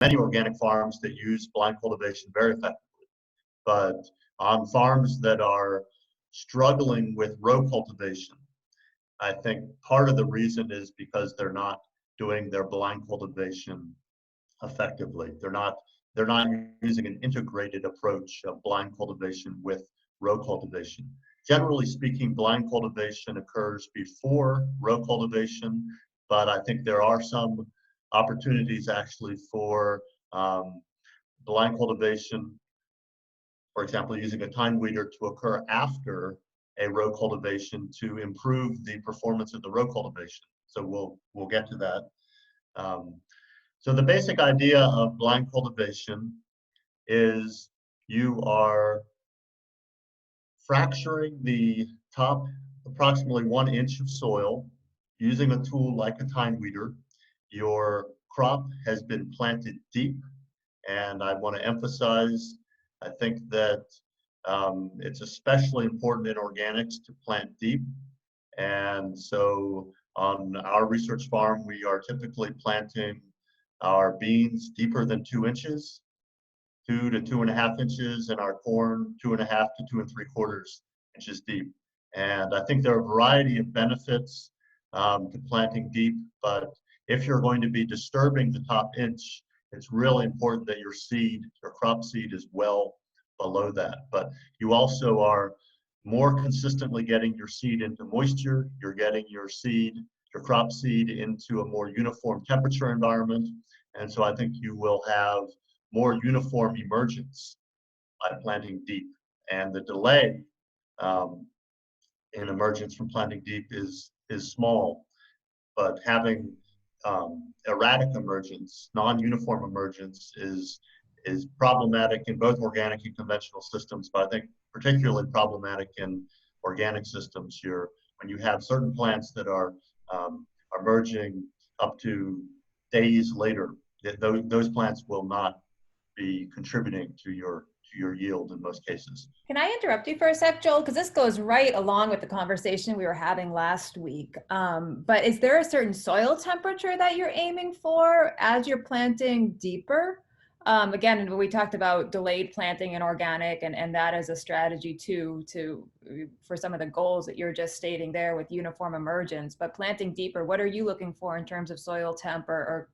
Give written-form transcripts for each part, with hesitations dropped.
many organic farms that use blind cultivation very effectively. But on farms that are struggling with row cultivation, I think part of the reason is because they're not doing their blind cultivation effectively. They're not using an integrated approach of blind cultivation with row cultivation. Generally speaking, blind cultivation occurs before row cultivation, but I think there are some opportunities actually for blind cultivation, for example, using a tine weeder, to occur after a row cultivation to improve the performance of the row cultivation. So we'll get to that. So the basic idea of blind cultivation is you are fracturing the top approximately 1 inch of soil using a tool like a tine weeder. Your crop has been planted deep, and I want to emphasize, I think that it's especially important in organics to plant deep. And so on our research farm, we are typically planting our beans deeper than 2 inches, 2 to 2.5 inches, and our corn 2.5 to 2 3/4 inches deep. And I think there are a variety of benefits to planting deep, but if you're going to be disturbing the top inch, it's really important that your seed, your crop seed, is well below that. But you also are more consistently getting your seed into moisture, you're getting your seed, your crop seed, into a more uniform temperature environment. And so I think you will have more uniform emergence by planting deep. And the delay in emergence from planting deep is small, but having erratic emergence, non-uniform emergence is problematic in both organic and conventional systems, but I think particularly problematic in organic systems. When you have certain plants that are emerging up to days later, those plants will not be contributing to your yield in most cases. Can I interrupt you for a sec, Joel? Because this goes right along with the conversation we were having last week. But is there a certain soil temperature that you're aiming for as you're planting deeper? Again, we talked about delayed planting in organic, and that is a strategy too, for some of the goals that you're just stating there with uniform emergence. But planting deeper, what are you looking for in terms of soil temp or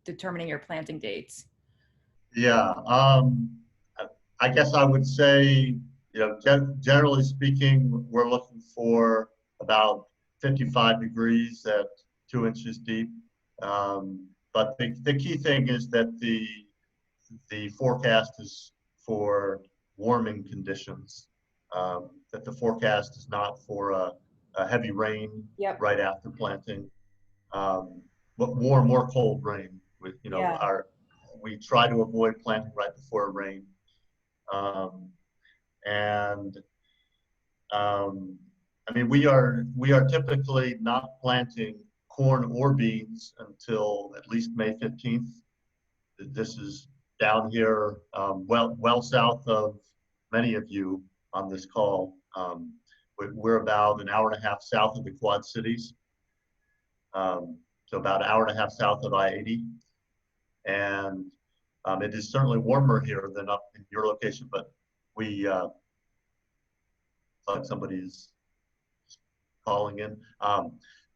determining your planting dates? Yeah, I guess I would say, generally speaking, we're looking for about 55 degrees at 2 inches deep. But the key thing is that the forecast is for warming conditions, that the forecast is not for a heavy rain Yep. right after planting, but more cold rain. Yeah. We try to avoid planting right before rain. And I mean, we are typically not planting corn or beans until at least May 15th. This is down here, well south of many of you on this call. We're about an hour and a half south of the Quad Cities, so about an hour and a half south of I-80. And it is certainly warmer here than up in your location, but we like somebody's calling in.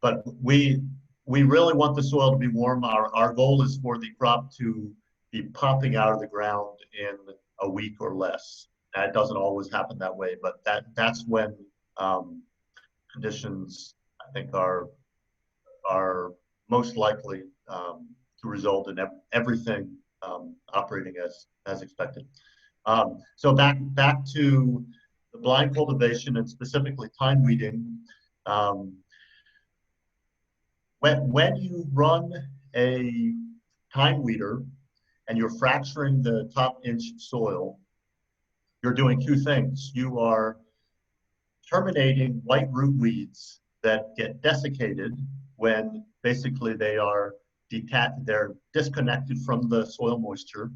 But we really want the soil to be warm. Our goal is for the crop to be popping out of the ground in a week or less. Now, it doesn't always happen that way, but that's when conditions, I think, are most likely to result in everything operating as expected. So back to the blind cultivation and specifically tine weeding. When you run a tine weeder and you're fracturing the top inch soil, you're doing two things. You are terminating white root weeds that get desiccated when basically they're disconnected from the soil moisture.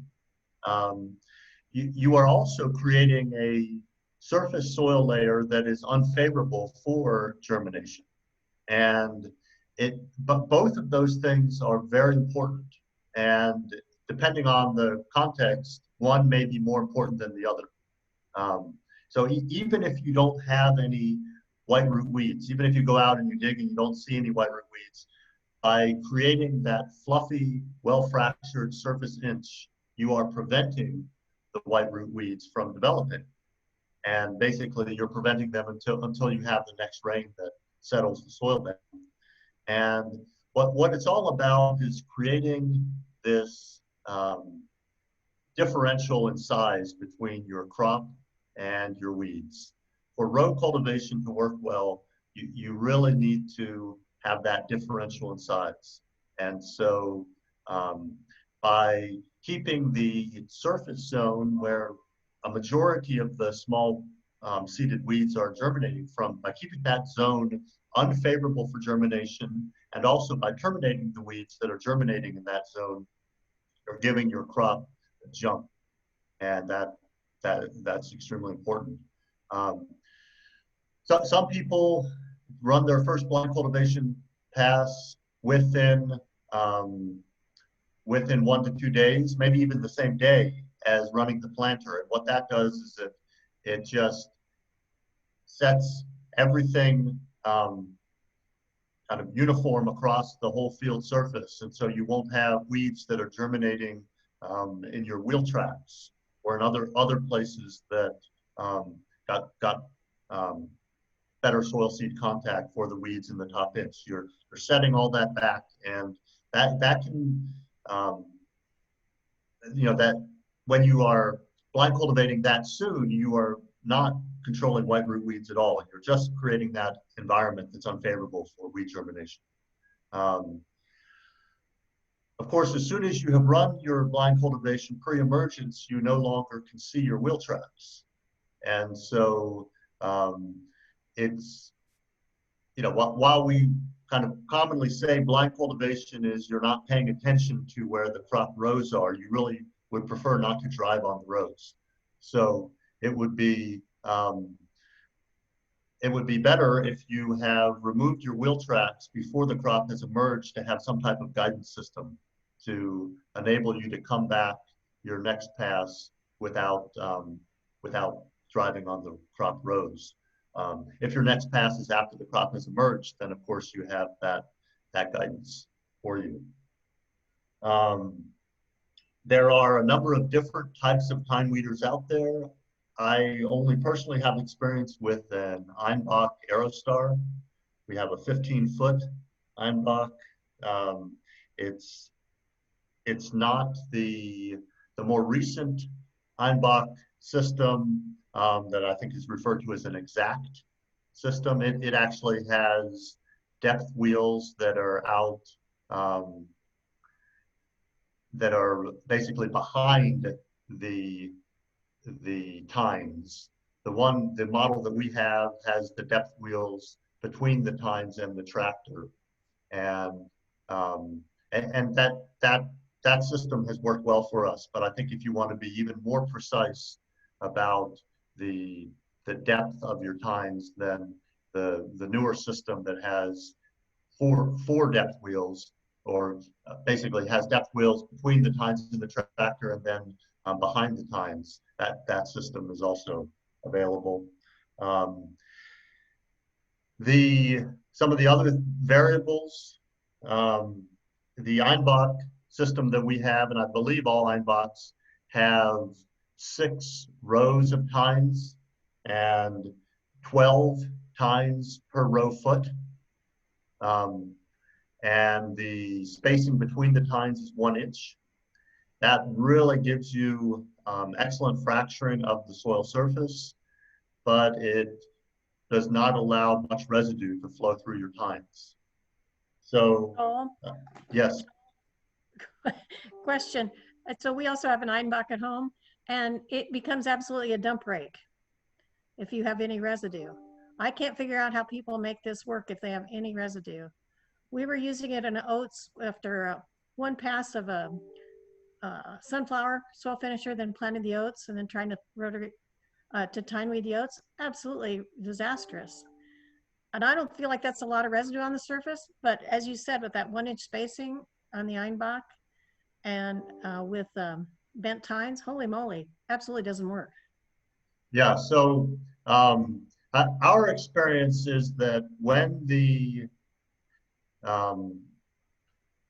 You are also creating a surface soil layer that is unfavorable for germination. But both of those things are very important. And depending on the context, one may be more important than the other. So even if you don't have any white root weeds, even if you go out and you dig and you don't see any white root weeds, by creating that fluffy, well-fractured surface inch, you are preventing the white root weeds from developing. And basically, you're preventing them until you have the next rain that settles the soil down. And what it's all about is creating this differential in size between your crop and your weeds. For row cultivation to work well, you really need to have that differential in size. And so by keeping the surface zone where a majority of the small seeded weeds are germinating from, by keeping that zone unfavorable for germination, and also by terminating the weeds that are germinating in that zone, you're giving your crop a jump. And that's extremely important. So some people run their first blind cultivation pass within 1 to 2 days, maybe even the same day as running the planter. And what that does is it just sets everything kind of uniform across the whole field surface. And so you won't have weeds that are germinating in your wheel tracks or in other places that got better soil seed contact for the weeds in the top inch. You're setting all that back, and that can that when you are blind cultivating that soon, you are not controlling white root weeds at all. You're just creating that environment that's unfavorable for weed germination. Of course, as soon as you have run your blind cultivation pre-emergence, you no longer can see your wheel tracks. And so it's, while we kind of commonly say blind cultivation is you're not paying attention to where the crop rows are, you really would prefer not to drive on the rows. So it would be better if you have removed your wheel tracks before the crop has emerged to have some type of guidance system to enable you to come back your next pass without driving on the crop rows. If your next pass is after the crop has emerged, then of course you have that guidance for you. There are a number of different types of tine weeders out there. I only personally have experience with an Einbach Aerostar. We have a 15-foot Einbach. It's not the more recent Einbach system that I think is referred to as an exact system. It actually has depth wheels that are out, that are basically behind the tines. The model that we have has the depth wheels between the tines and the tractor, and that system has worked well for us. But I think if you want to be even more precise about the depth of your tines, then the newer system that has four depth wheels, or basically has depth wheels between the tines and the tractor, and then behind the tines, that system is also available. Some of the other variables, the Einbach system that we have, and I believe all Einbachs have 6 rows of tines and 12 tines per row foot. And the spacing between the tines is 1 inch. That really gives you excellent fracturing of the soil surface, but it does not allow much residue to flow through your tines. So, yes. Question. So we also have an Einbach at home, and it becomes absolutely a dump rake if you have any residue. I can't figure out how people make this work if they have any residue. We were using it in oats after one pass of a sunflower soil finisher, then planted the oats, and then trying to rotary to tine weed the oats. Absolutely disastrous. And I don't feel like that's a lot of residue on the surface, but as you said, with that 1 inch spacing on the Einbach, and with bent tines, holy moly, absolutely doesn't work. Yeah, so our experience is that um,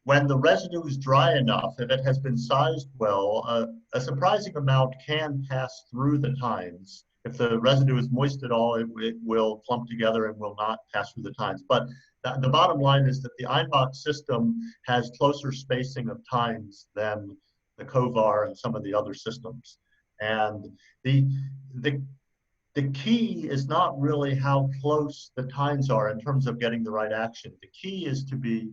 when the residue is dry enough, if it has been sized well, a surprising amount can pass through the tines. If the residue is moist at all, it will clump together and will not pass through the tines. But the bottom line is that the Einbach system has closer spacing of tines than the Kovar and some of the other systems. And the, the, the key is not really how close the tines are in terms of getting the right action. The key is to be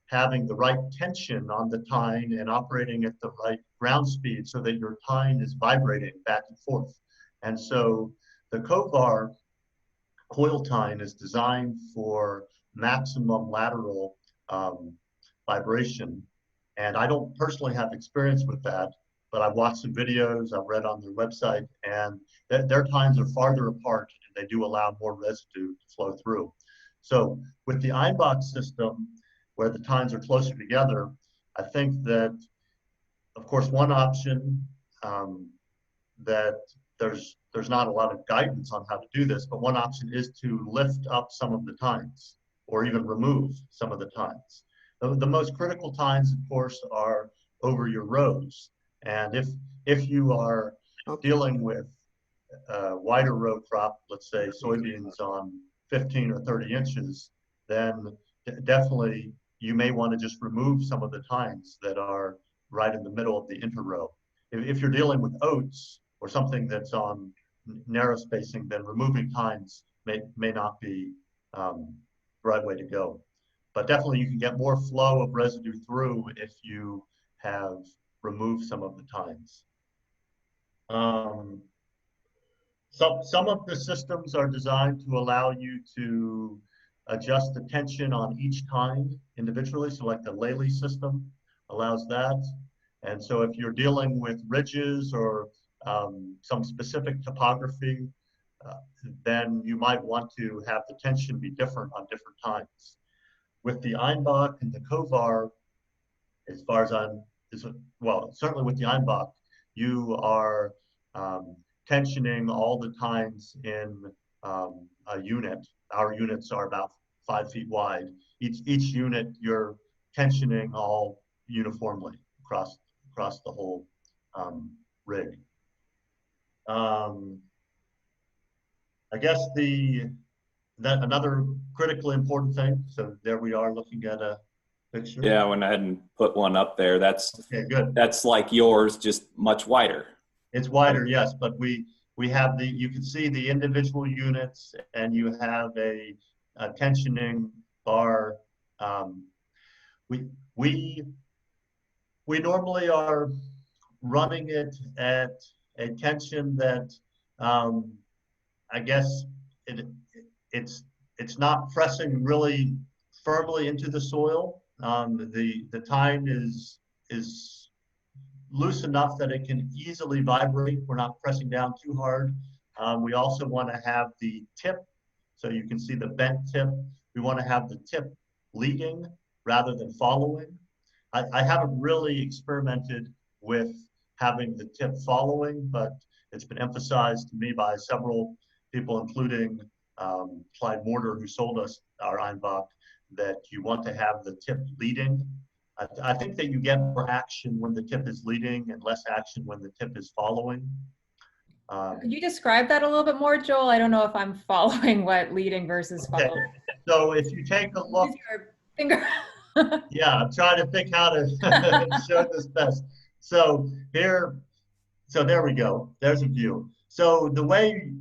having the right tension on the tine and operating at the right ground speed so that your tine is vibrating back and forth. And so the Kovar coil tine is designed for maximum lateral vibration. And I don't personally have experience with that, but I've watched some videos, I've read on their website, and their tines are farther apart and they do allow more residue to flow through. So with the Einbach system, where the tines are closer together, I think that, of course, one option that there's not a lot of guidance on how to do this, but one option is to lift up some of the tines or even remove some of the tines. The most critical tines, of course, are over your rows. And if you are dealing with a wider row crop, let's say soybeans on 15 or 30 inches, then definitely you may want to just remove some of the tines that are right in the middle of the interrow. If you're dealing with oats or something that's on narrow spacing, then removing tines may not be the right way to go. But definitely you can get more flow of residue through if you have removed some of the tines. Some of the systems are designed to allow you to adjust the tension on each tine individually. So like the Lely system allows that. And so if you're dealing with ridges or some specific topography, then you might want to have the tension be different on different tines. With the Einbach and the Kovar, as far as well, certainly with the Einbach, you are tensioning all the tines in a unit. Our units are about 5 feet wide. Each unit you're tensioning all uniformly across the whole rig. I guess that another critically important thing. So there we are looking at a picture. Yeah, I went ahead and put one up there. That's okay, good. That's like yours, just much wider. It's wider, yes, but we have you can see the individual units, and you have a tensioning bar. We normally are running it at a tension that I guess it's not pressing really firmly into the soil. The tine is loose enough that it can easily vibrate. We're not pressing down too hard. We also want to have the tip, so you can see the bent tip. We want to have the tip leading rather than following. I haven't really experimented with having the tip following, but it's been emphasized to me by several people, including Clyde Mortar, who sold us our Einbach, that you want to have the tip leading. I think that you get more action when the tip is leading and less action when the tip is following. Could you describe that a little bit more, Joel? I don't know if I'm following what leading versus following. Okay. So if you take a look, Use your finger. yeah, I'm trying to think how to show this best. So there we go. There's a view. So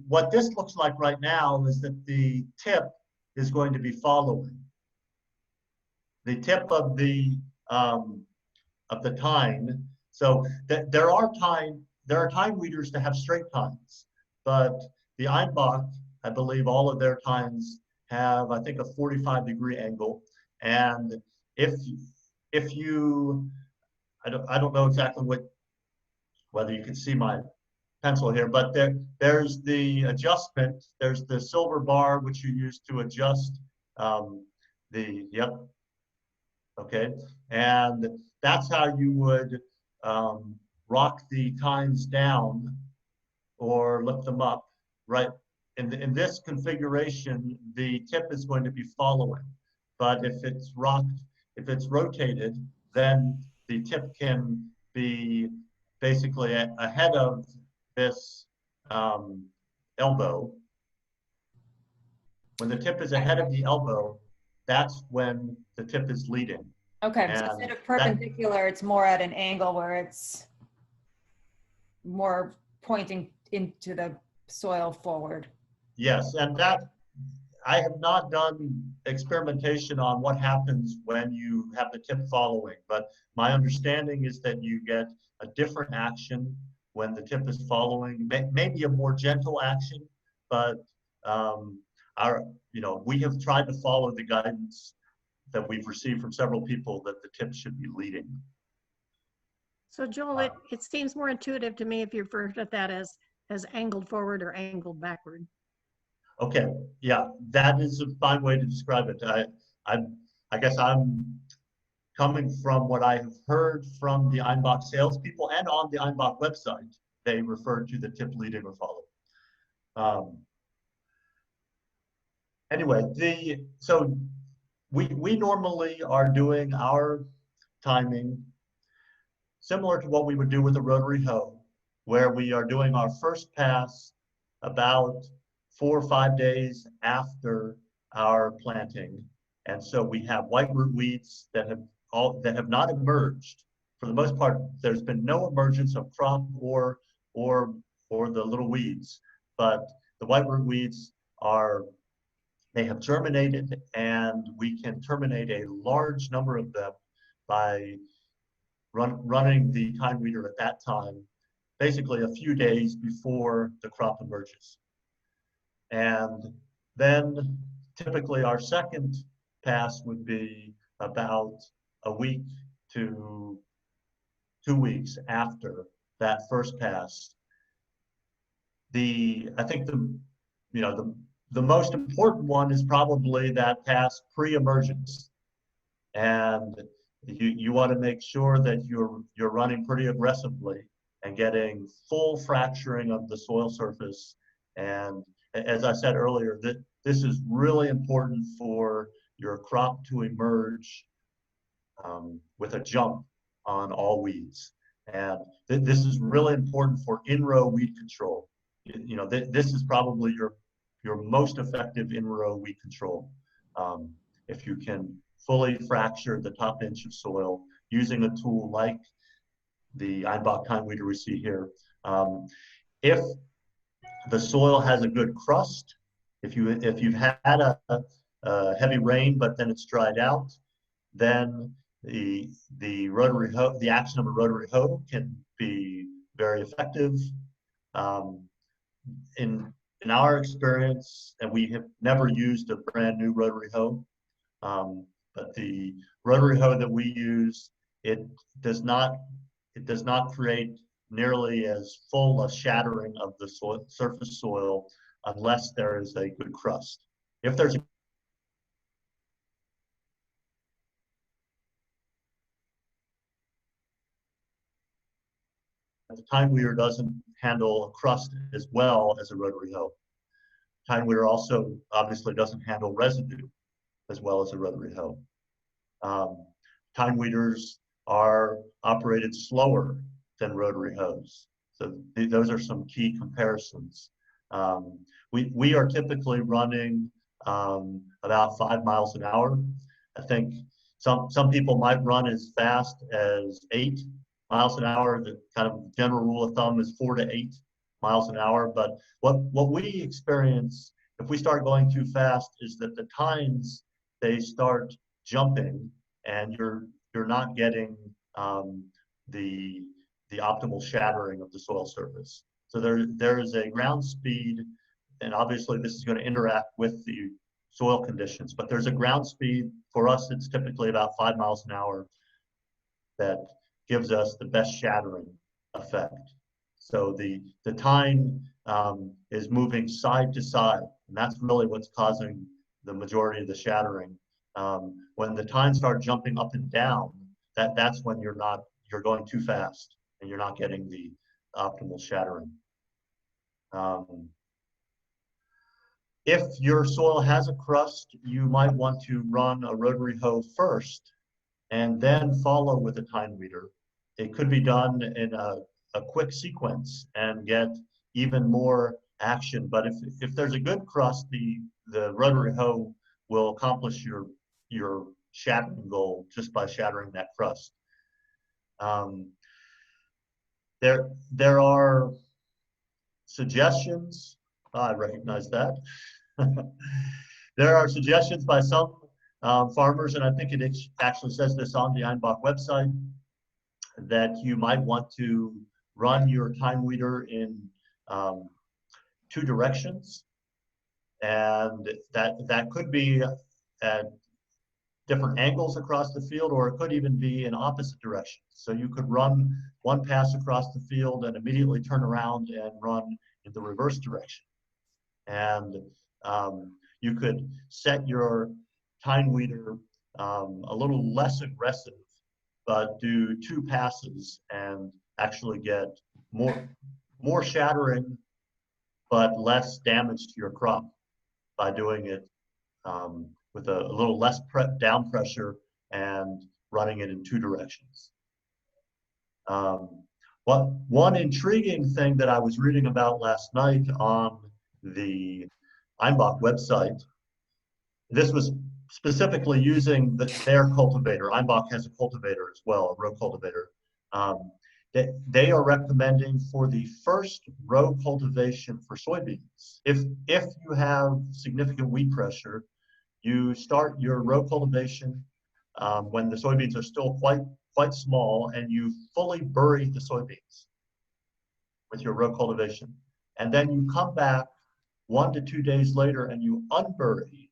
what this looks like right now is that the tip is going to be following. The tip of the tine. So there are tine weeders that have straight tines, but the Einbach, I believe all of their tines have, I think, a 45-degree angle. And if you, I don't know exactly whether you can see my pencil here, but there's the adjustment. There's the silver bar which you use to adjust okay? And that's how you would rock the tines down or lift them up, right? In this configuration, the tip is going to be following, but if it's rocked, if it's rotated, then the tip can be basically ahead of this elbow. When the tip is ahead of the elbow, that's when the tip is leading. Okay, so And instead of perpendicular, it's more at an angle where it's more pointing into the soil forward. Yes, and that I have not done experimentation on what happens when you have the tip following, but my understanding is that you get a different action when the tip is following, maybe a more gentle action, but we have tried to follow the guidance that we've received from several people that the tip should be leading. So Joel, it seems more intuitive to me if you refer to that as angled forward or angled backward. Okay, yeah, that is a fine way to describe it. I guess I'm coming from what I have heard from the Einbach salespeople and on the Einbach website. They refer to the tip leading or follow. Anyway, so we normally are doing our timing similar to what we would do with a rotary hoe, where we are doing our first pass about 4 or 5 days after our planting. And so we have white root weeds that have not emerged. For the most part, there's been no emergence of crop or the little weeds, but the white root weeds they have germinated, and we can terminate a large number of them by running the tine weeder at that time, basically a few days before the crop emerges. And then typically our second pass would be about a week to 2 weeks after that first pass. I think the most important one is probably that pass pre-emergence. And you want to make sure that you're running pretty aggressively and getting full fracturing of the soil surface. And as I said earlier, this is really important for your crop to emerge with a jump on all weeds. And this is really important for in-row weed control. This is probably your most effective in-row weed control. If you can fully fracture the top inch of soil using a tool like the Einbach tine weeder we see here. If the soil has a good crust, if you've had a heavy rain but then it's dried out, then the rotary hoe, the action of a rotary hoe can be very effective. In our experience, and we have never used a brand new rotary hoe, but the rotary hoe that we use, it does not create nearly as full a shattering of the surface soil unless there is a good crust. If there's the tine weeder doesn't handle a crust as well as a rotary hoe. Tine weeder also obviously doesn't handle residue as well as a rotary hoe. Tine weeders are operated slower than rotary hoes. So those are some key comparisons. We are typically running about 5 miles an hour. I think some people might run as fast as 8 miles an hour. The kind of general rule of thumb is 4 to 8 miles an hour. But what we experience if we start going too fast is that the tines, they start jumping, and you're not getting the optimal shattering of the soil surface. So there is a ground speed, and obviously this is going to interact with the soil conditions, but there's a ground speed. For us, it's typically about 5 miles an hour that gives us the best shattering effect. So the tine is moving side to side, and that's really what's causing the majority of the shattering. When the tines start jumping up and down, that's when you're going too fast and you're not getting the optimal shattering. If your soil has a crust, you might want to run a rotary hoe first and then follow with a tine weeder. It could be done in a quick sequence and get even more action. But if there's a good crust, the rotary hoe will accomplish your shattering goal just by shattering that crust. There are suggestions. I recognize that. There are suggestions by some farmers, and I think it actually says this on the Einbach website, that you might want to run your tine weeder in 2 directions, and that could be at different angles across the field, or it could even be in opposite directions. So you could run one pass across the field and immediately turn around and run in the reverse direction. And you could set your tine weeder a little less aggressive, but do 2 passes and actually get more shattering, but less damage to your crop by doing it with a little less down pressure and running it in 2 directions. One intriguing thing that I was reading about last night on the Einbach website, this was specifically using their cultivator. Einbach has a cultivator as well, a row cultivator. They are recommending for the first row cultivation for soybeans, if you have significant weed pressure, you start your row cultivation when the soybeans are still quite small, and you fully bury the soybeans with your row cultivation. And then you come back 1 to 2 days later and you unbury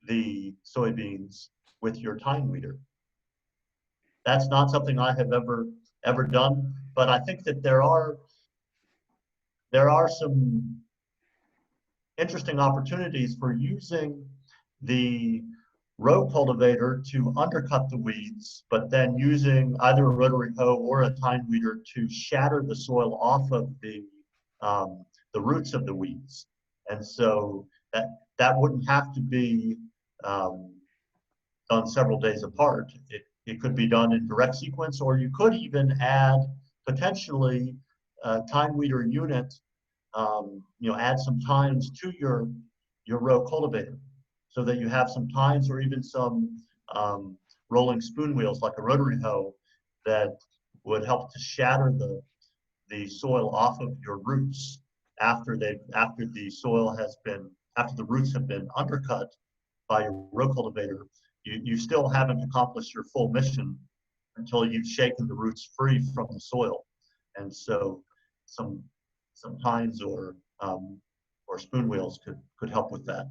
the soybeans with your tine weeder. That's not something I have ever done, but I think that there are some interesting opportunities for using the row cultivator to undercut the weeds, but then using either a rotary hoe or a tine weeder to shatter the soil off of the roots of the weeds. And so that wouldn't have to be done several days apart. It could be done in direct sequence, or you could even add potentially a tine weeder unit, add some tines to your row cultivator, so that you have some tines or even some rolling spoon wheels like a rotary hoe that would help to shatter the soil off of your roots after the roots have been undercut by your row cultivator. You still haven't accomplished your full mission until you've shaken the roots free from the soil. And so some tines or spoon wheels could help with that.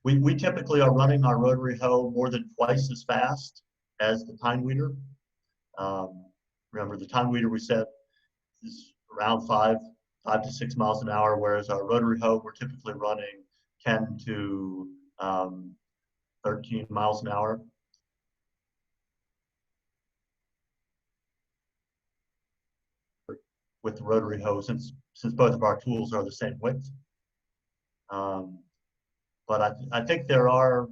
We typically are running our rotary hoe more than twice as fast as the tine weeder. Remember, the tine weeder we said is around 5 to 6 miles an hour, whereas our rotary hoe we're typically running 10 to 13 miles an hour. With the rotary hoe, since both of our tools are the same width. But I think there are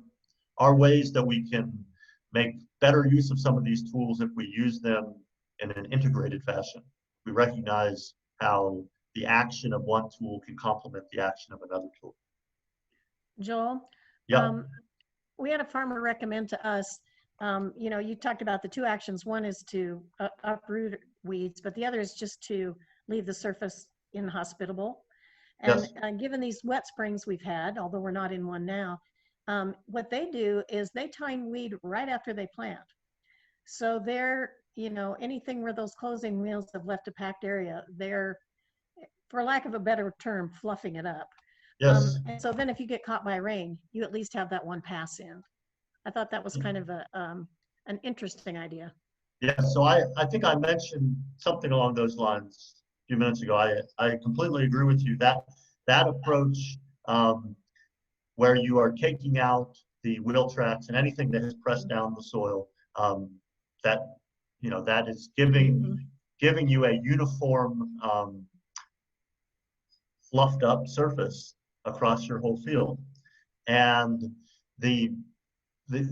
ways that we can make better use of some of these tools if we use them in an integrated fashion. We recognize how the action of one tool can complement the action of another tool. Joel? Yeah. We had a farmer recommend to us, you talked about the 2 actions. One is to uproot weeds, but the other is just to leave the surface inhospitable. And Yes. Given these wet springs we've had, although we're not in one now, what they do is they tine weed right after they plant. So they're, anything where those closing wheels have left a packed area, they're, for lack of a better term, fluffing it up. Yes. And so then if you get caught by rain, you at least have that one pass in. I thought that was kind of an interesting idea. Yeah, so I think I mentioned something along those lines a few minutes ago. I completely agree with you. That approach where you are taking out the wheel tracks and anything that has pressed down the soil, that, you know, that is giving you a uniform, fluffed up surface across your whole field. And the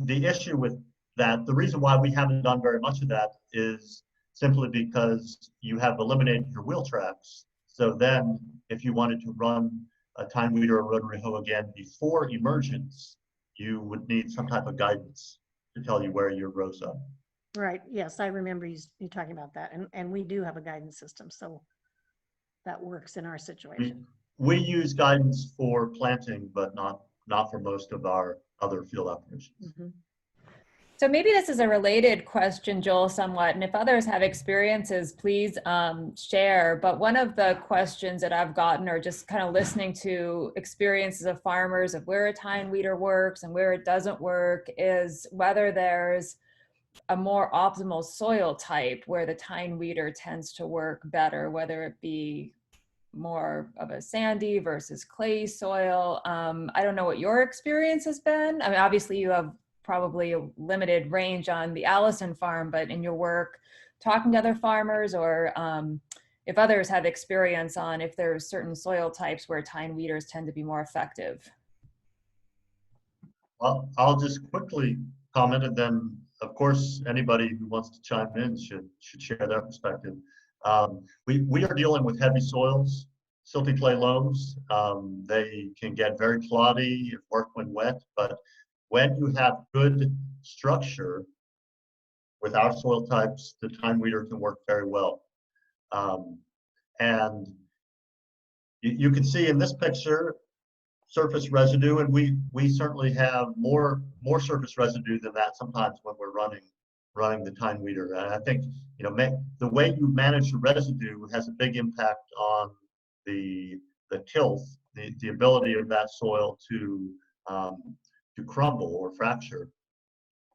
issue with that, the reason why we haven't done very much of that is simply because you have eliminated your wheel tracks. So then if you wanted to run a tine weeder or rotary hoe again before emergence, you would need some type of guidance to tell you where your rows up. Right. Yes, I remember you talking about that. And we do have a guidance system, so that works in our situation. We use guidance for planting, but not for most of our other field operations. So maybe this is a related question, Joel, somewhat, and if others have experiences, please share. But one of the questions that I've gotten, or just kind of listening to experiences of farmers of where a tine weeder works and where it doesn't work, is whether there's a more optimal soil type where the tine weeder tends to work better, whether it be more of a sandy versus clay soil. I don't know what your experience has been. I mean, obviously you have probably a limited range on the Allison farm, but in your work, talking to other farmers, or if others have experience on if there's certain soil types where tine weeders tend to be more effective. Well, I'll just quickly comment, and then of course anybody who wants to chime in should share their perspective. We are dealing with heavy soils, silty clay loams. They can get very cloddy if work when wet, but when you have good structure with our soil types, the tine weeder can work very well. And you can see in this picture surface residue, and we certainly have more surface residue than that sometimes when we're running the tine weeder. And I think, you know, the way you manage the residue has a big impact on the tilth, the ability of that soil to crumble or fracture.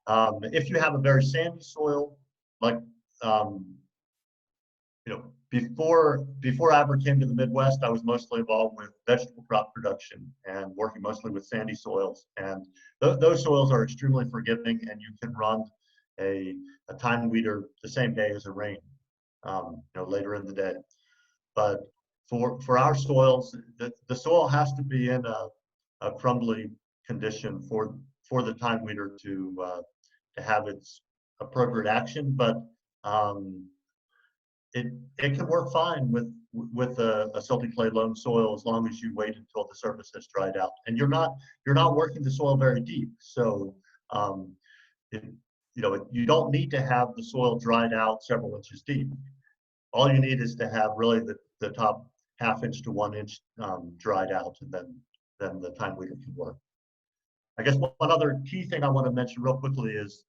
If you have a very sandy soil, like you know, before I ever came to the Midwest, I was mostly involved with vegetable crop production and working mostly with sandy soils. And those soils are extremely forgiving, and you can run a tine weeder the same day as a rain, you know, later in the day. But for our soils, the soil has to be in a crumbly condition for the tine weeder to have its appropriate action. But it can work fine with a silty clay loam soil as long as you wait until the surface has dried out, and you're not working the soil very deep. So you know, you don't need to have the soil dried out several inches deep. All you need is to have really the top ½ inch to 1 inch dried out, and then the tine weeder can work. I guess one other key thing I want to mention real quickly is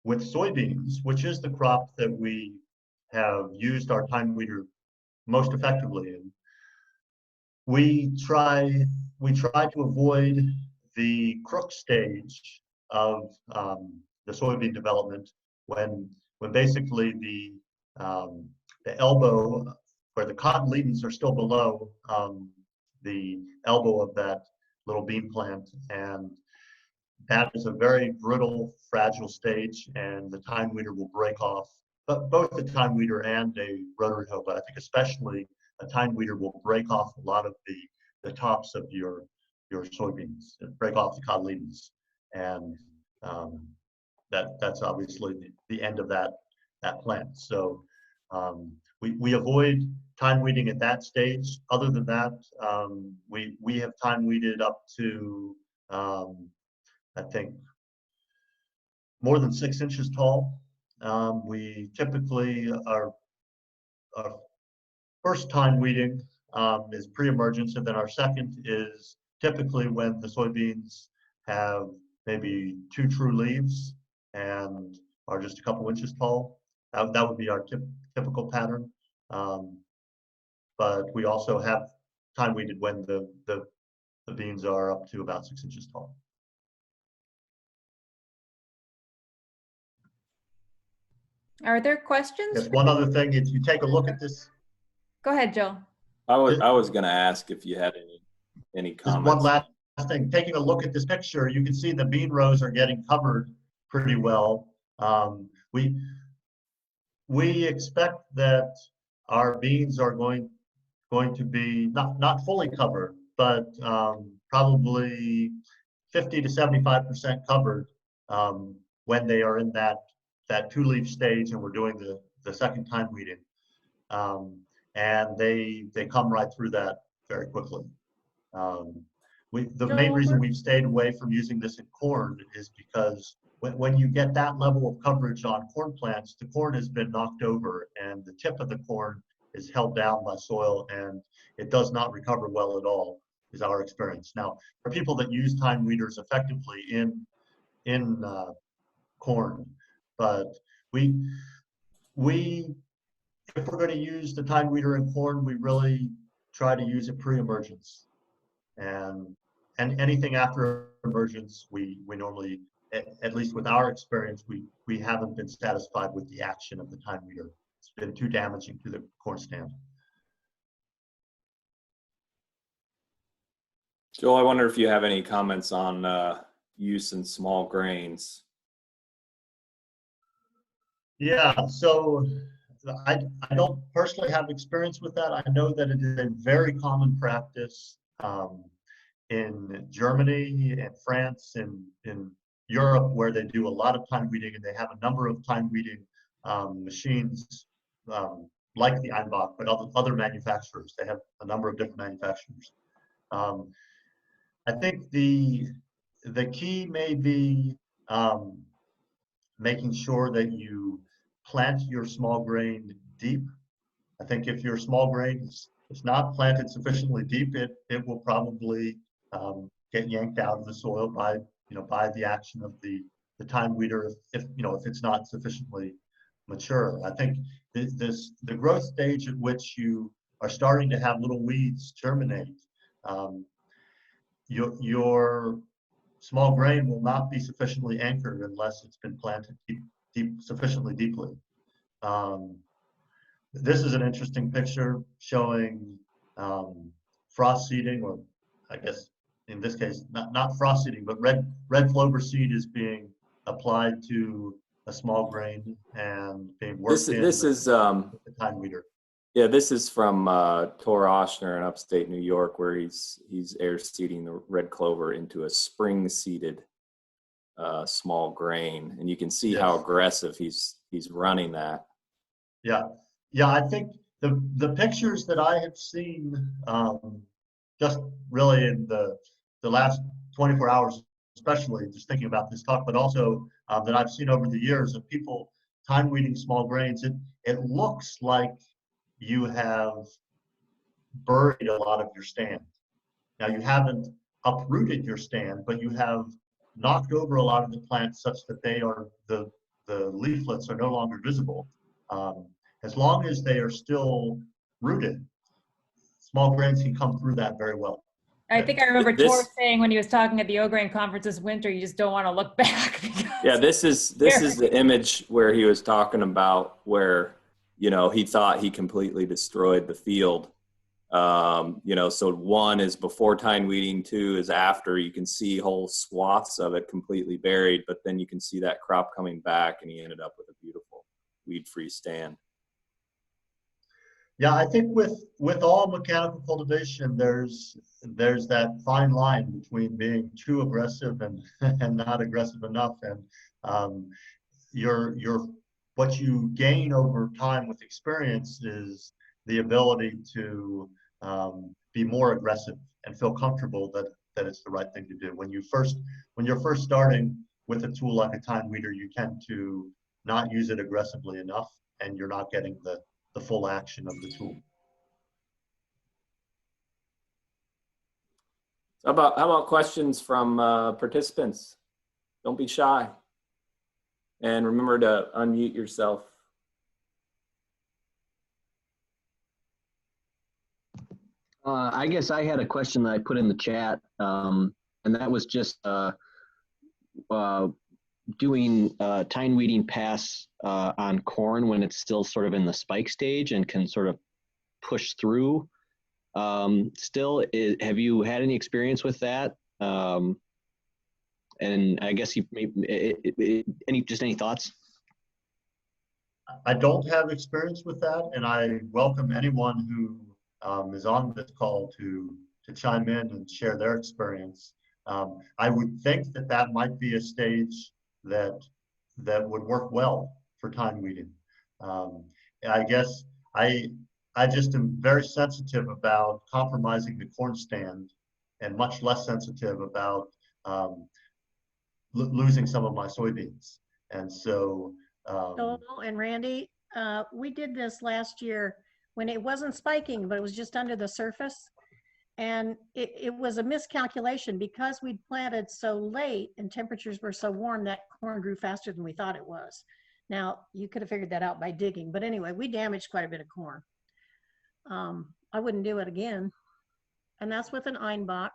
with soybeans, which is the crop that we have used our tine weeder most effectively in, we try to avoid the crook stage of the soybean development when basically the elbow, where the cotyledons are still below the elbow of that little bean plant, and that is a very brittle, fragile stage, and the tine weeder will break off. But both the tine weeder and a rotary hoe, but I think especially a tine weeder will break off a lot of the tops of your soybeans, break off the cotyledons, and that's obviously the end of that plant. So we avoid tine weeding at that stage. Other than that, we have tine weeded up to I think more than 6 inches tall. We typically our first tine weeding is pre-emergence, and then our second is typically when the soybeans have maybe 2 true leaves and are just a couple inches tall. That would be our typical pattern. But we also have tine weeded when the beans are up to about 6 inches tall. Are there questions? Yes, one other thing, if you take a look at this. Go ahead, Joe. I was going to ask if you had any Just comments. one last thing, taking a look at this picture, you can see the bean rows are getting covered pretty well. We expect that our beans are going to be not fully covered, but probably 50 to 75% covered when they are in that two-leaf stage and we're doing the second time weeding. And they come right through that very quickly. The main reason we've stayed away from using this in corn is because when you get that level of coverage on corn plants, the corn has been knocked over and the tip of the corn is held down by soil and it does not recover well at all, is our experience. Now, for people that use tine weeders effectively in corn, but if we're going to use the tine weeder in corn, we really try to use it pre-emergence. And anything after emergence, we normally, at least with our experience, we haven't been satisfied with the action of the tine weeder. It's been too damaging to the corn stand. Joel, I wonder if you have any comments on use in small grains. Yeah, so I don't personally have experience with that. I know that it is a very common practice in Germany and France and in Europe, where they do a lot of tine weeding, and they have a number of tine weeding machines like the Einbach, but other manufacturers. They have a number of different manufacturers. I think the key may be making sure that you plant your small grain deep. I think if your small grain is not planted sufficiently deep, it will probably get yanked out of the soil by the action of the tine weeder if it's not sufficiently mature. I think the growth stage at which you are starting to have little weeds germinate, your small grain will not be sufficiently anchored unless it's been planted sufficiently deeply. This is an interesting picture showing frost seeding, or I guess in this case not frost seeding, but red clover seed is being applied to a small grain and being worked in with the tine weeder. Yeah, this is from Tor Oshner in upstate New York, where he's air seeding the red clover into a spring seeded small grain, and you can see how aggressive he's running that. Yeah, I think the pictures that I have seen, just really in the last 24 hours, especially just thinking about this talk, but also that I've seen over the years of people tine weeding small grains, it looks like you have buried a lot of your stand. Now, you haven't uprooted your stand, but you have knocked over a lot of the plants such that the leaflets are no longer visible. As long as they are still rooted, small grains can come through that very well. I think I remember Tor saying when he was talking at the OGRAIN conference this winter, you just don't want to look back. Yeah, this is the image where he was talking about where he thought he completely destroyed the field. So 1 is before tine weeding, 2 is after. You can see whole swaths of it completely buried, but then you can see that crop coming back, and he ended up with a beautiful weed-free stand. Yeah, I think with all mechanical cultivation, there's that fine line between being too aggressive and not aggressive enough, and what you gain over time with experience is the ability to be more aggressive and feel comfortable that it's the right thing to do. When you're first starting with a tool like a tine weeder, you tend to not use it aggressively enough, and you're not getting the full action of the tool. How about questions from participants? Don't be shy. And remember to unmute yourself. I guess I had a question that I put in the chat, and that was just doing tine weeding pass on corn when it's still sort of in the spike stage and can sort of push through. Have you had any experience with that? And I guess you any thoughts? I don't have experience with that, and I welcome anyone who is on this call to chime in and share their experience. I would think that that might be a stage that would work well for tine weeding. I guess I just am very sensitive about compromising the corn stand, and much less sensitive about losing some of my soybeans. And so Joel and Randy, we did this last year when it wasn't spiking, but it was just under the surface. And it was a miscalculation because we'd planted so late and temperatures were so warm that corn grew faster than we thought it was. Now, you could have figured that out by digging. But anyway, we damaged quite a bit of corn. I wouldn't do it again. And that's with an Einbach.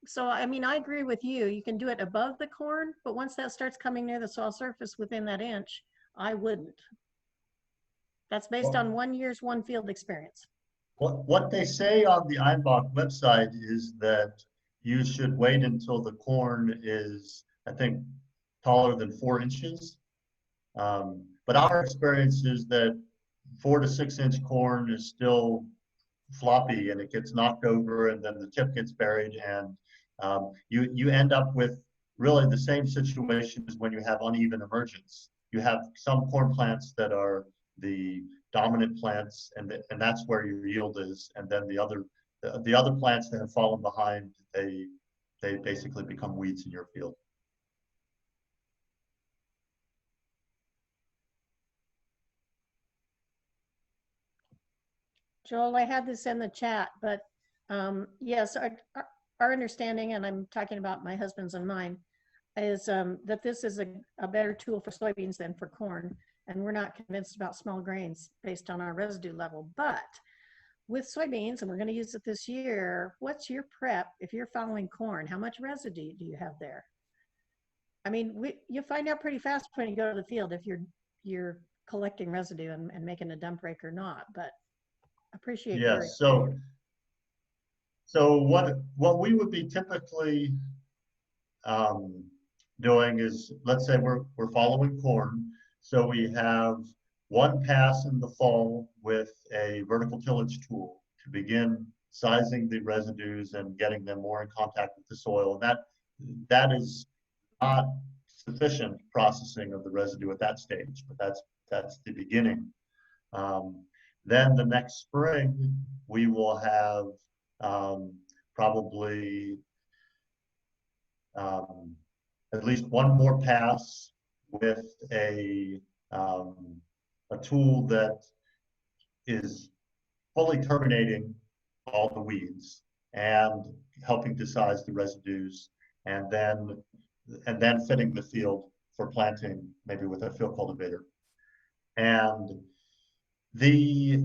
So, I mean, I agree with you. You can do it above the corn, but once that starts coming near the soil surface within that inch, I wouldn't. That's based on 1 year's one field experience. What they say on the Einbach website is that you should wait until the corn is, I think, taller than 4 inches. But our experience is that 4 to 6 inch corn is still floppy and it gets knocked over and then the tip gets buried, and you end up with really the same situation as when you have uneven emergence. You have some corn plants that are the dominant plants, and that's where your yield is, and then the other plants that have fallen behind, they basically become weeds in your field. Joel, I had this in the chat, but yes, our understanding, and I'm talking about my husband's and mine, is that this is a better tool for soybeans than for corn. And we're not convinced about small grains based on our residue level. But with soybeans, and we're going to use it this year, what's your prep if you're following corn? How much residue do you have there? I mean, you find out pretty fast when you go to the field if you're collecting residue and making a dump rake or not. But appreciate your experience. So what we would be typically doing is, let's say we're following corn. So we have one pass in the fall with a vertical tillage tool to begin sizing the residues and getting them more in contact with the soil. And that is not sufficient processing of the residue at that stage, but that's the beginning. Then the next spring, we will have probably at least one more pass with a tool that is fully terminating all the weeds and helping to size the residues, and then fitting the field for planting, maybe with a field cultivator. And the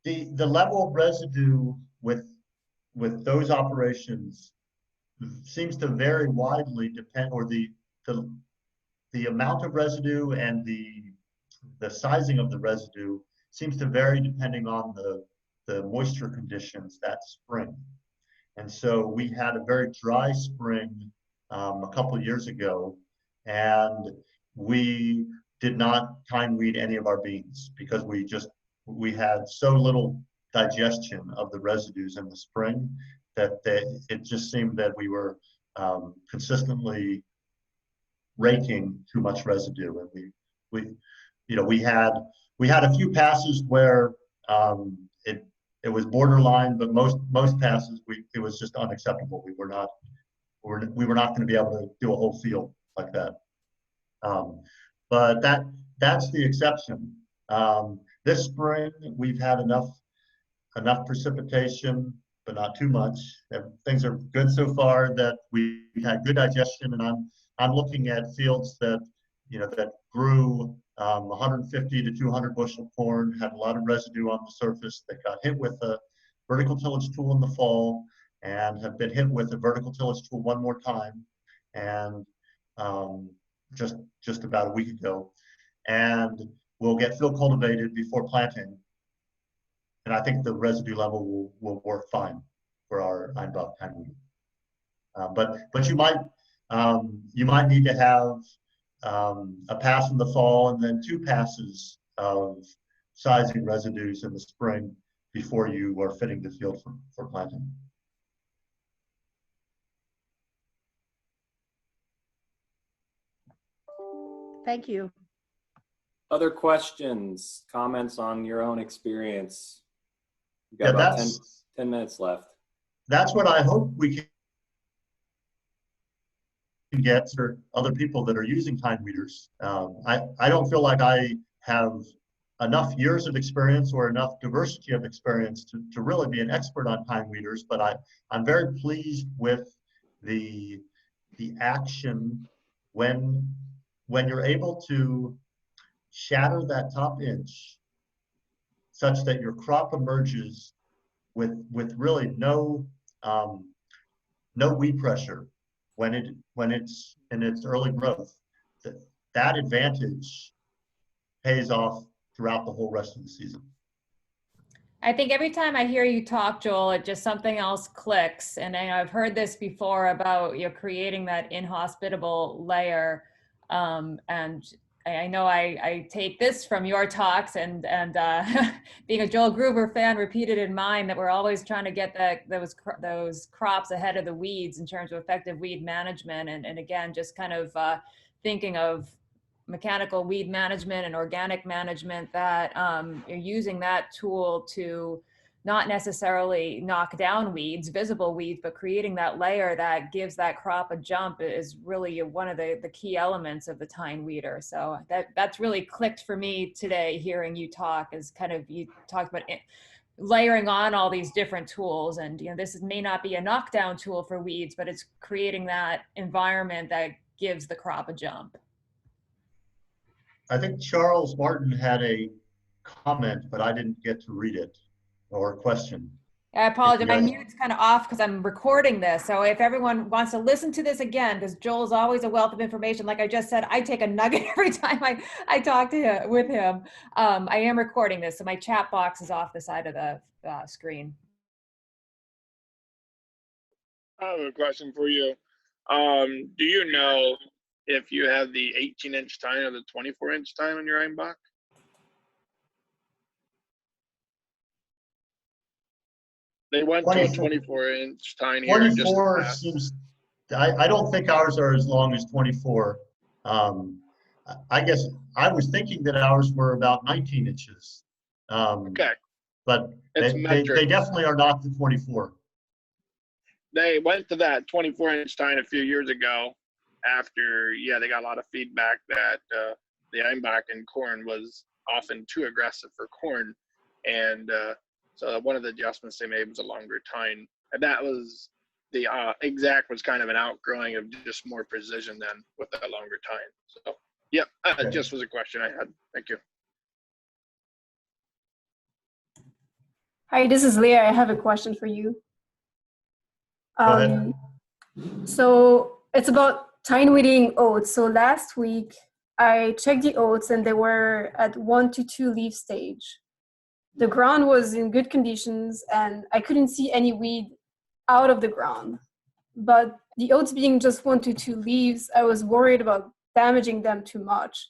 level of residue with those operations seems to vary widely, or the amount of residue and the sizing of the residue seems to vary depending on the moisture conditions that spring. And so we had a very dry spring a couple of years ago, and we did not tine weed any of our beans because we had so little digestion of the residues in the spring that it just seemed that we were consistently raking too much residue, and we had a few passes where it was borderline, but most passes it was just unacceptable. We were not going to be able to do a whole field like that. But that's the exception. This spring we've had enough precipitation, but not too much. Things are good so far that we had good digestion, and I'm looking at fields that grew 150 to 200 bushel corn, had a lot of residue on the surface, that got hit with a vertical tillage tool in the fall, and have been hit with a vertical tillage tool one more time, and just about a week ago, and we'll get field cultivated before planting, and I think the residue level will work fine our Einbach tine weeder. But you might need to have a pass in the fall and then 2 passes of sizing residues in the spring before you are fitting the field for planting. Thank you. Other questions, comments on your own experience? We've got Yeah, about that's 10 minutes left. That's what I hope we can get for other people that are using tine weeders. I don't feel like I have enough years of experience or enough diversity of experience to really be an expert on tine weeders, but I'm very pleased with the action when you're able to shatter that top inch such that your crop emerges with really no weed pressure when it's in its early growth. That advantage pays off throughout the whole rest of the season. I think every time I hear you talk, Joel, it just something else clicks. And I've heard this before about creating that inhospitable layer. And I know I take this from your talks and being a Joel Gruver fan, repeated in mine, that we're always trying to get those crops ahead of the weeds in terms of effective weed management. And again, just kind of thinking of mechanical weed management and organic management, that you're using that tool to not necessarily knock down weeds, visible weeds, but creating that layer that gives that crop a jump is really one of the key elements of the tine weeder. So that's really clicked for me today, hearing you talk, is kind of, you talked about layering on all these different tools. And this may not be a knockdown tool for weeds, but it's creating that environment that gives the crop a jump. I think Charles Martin had a comment, but I didn't get to read it, or a question. I apologize. My mute's kind of off because I'm recording this. So if everyone wants to listen to this again, because Joel's always a wealth of information, like I just said, I take a nugget every time I talk to him, with him. I am recording this, so my chat box is off the side of the screen. I have a question for you. Do you know if you have the 18-inch tine or the 24-inch tine on your Einbach? They went to a 24-inch tine here. 24 seems, I don't think ours are as long as 24. I guess I was thinking that ours were about 19 inches. Okay. But they definitely are not the 24. They went to that 24-inch tine a few years ago after, they got a lot of feedback that the Einbach in corn was often too aggressive for corn. And so one of the adjustments they made was a longer tine. And that was the exact was kind of an outgrowing of just more precision than with that longer tine. So, just was a question I had. Thank you. Hi, this is Leah. I have a question for you. Go ahead. So it's about tine weeding oats. So last week I checked the oats and they were at 1 to 2 leaf stage. The ground was in good conditions and I couldn't see any weed out of the ground. But the oats being just 1 to 2 leaves, I was worried about damaging them too much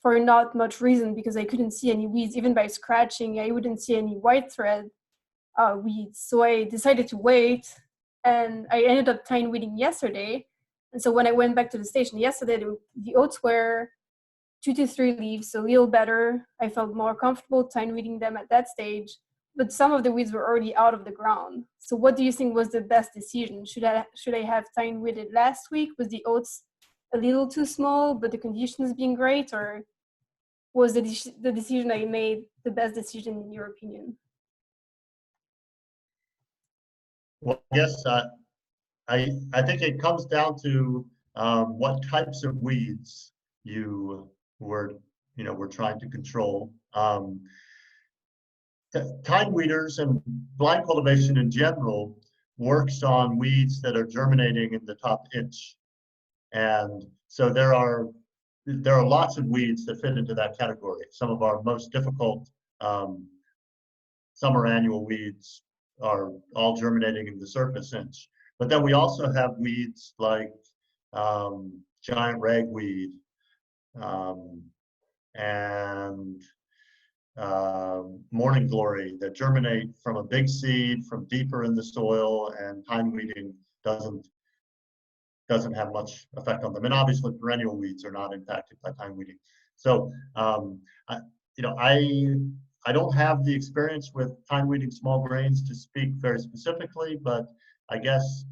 for not much reason, because I couldn't see any weeds. Even by scratching, I wouldn't see any white thread weeds. So I decided to wait, and I ended up tine weeding yesterday. And so when I went back to the station yesterday, the oats were 2 to 3 leaves, so a little better. I felt more comfortable tine weeding them at that stage, but some of the weeds were already out of the ground. So what do you think was the best decision? Should I have tine weeded last week? Was the oats a little too small, but the conditions being great, or was the decision I made the best decision in your opinion? Well, I guess I think it comes down to what types of weeds you were trying to control. Tine weeders and blind cultivation in general works on weeds that are germinating in the top inch, and so there are lots of weeds that fit into that category. Some of our most difficult summer annual weeds are all germinating in the surface inch. But then we also have weeds like giant ragweed and morning glory that germinate from a big seed from deeper in the soil, and tine weeding doesn't have much effect on them. And obviously perennial weeds are not impacted by tine weeding. So I don't have the experience with tine weeding small grains to speak very specifically, but I guess